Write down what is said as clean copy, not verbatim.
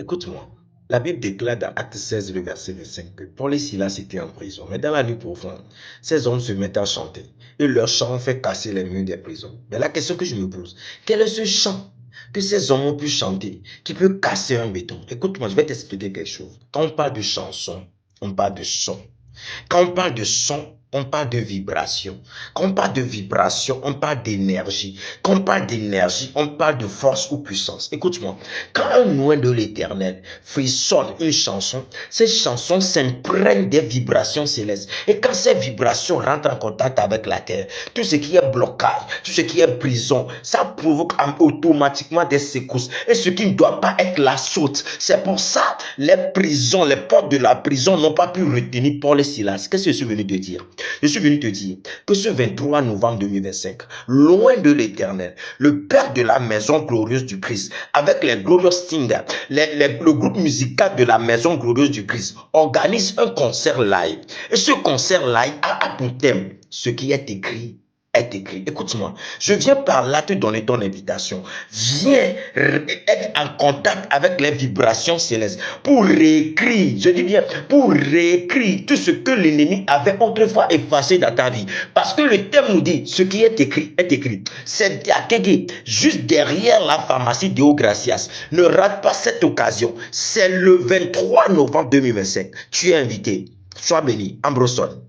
Écoute-moi, la Bible déclare dans Acte 16, le verset 25, que Paul et Silas étaient en prison. Mais dans la nuit profonde, ces hommes se mettent à chanter. Et leur chant fait casser les murs des prisons. Mais la question que je me pose, quel est ce chant que ces hommes ont pu chanter, qui peut casser un béton? Écoute-moi, je vais t'expliquer quelque chose. Quand on parle de chanson, on parle de son. Quand on parle de son, on parle de vibration. Quand on parle de vibration, on parle d'énergie. Quand on parle d'énergie, on parle de force ou puissance. Écoute-moi, quand un loin de l'éternel frissonne une chanson, cette chanson s'imprègne des vibrations célestes. Et quand ces vibrations rentrent en contact avec la terre, tout ce qui est blocage, tout ce qui est prison, ça provoque automatiquement des secousses. Et ce qui ne doit pas être la saute. C'est pour ça, les prisons, les portes de la prison n'ont pas pu retenir Paul et Silas. Qu'est-ce que je suis venu te dire? Je suis venu te dire que ce 23 novembre 2025, loin de l'éternel, le Père de la maison glorieuse du Christ, avec les Glorious Singers, le groupe musical de la maison glorieuse du Christ, organise un concert live. Et ce concert live a pour thème ce qui est écrit est écrit. Écoute-moi, je viens par là te donner ton invitation. Viens être en contact avec les vibrations célestes pour réécrire, je dis bien, pour réécrire tout ce que l'ennemi avait autrefois effacé dans ta vie. Parce que le thème nous dit, ce qui est écrit est écrit. C'est à Kégué, juste derrière la pharmacie Deo Gracias. Ne rate pas cette occasion. C'est le 23 novembre 2025. Tu es invité. Sois béni. Ambroson.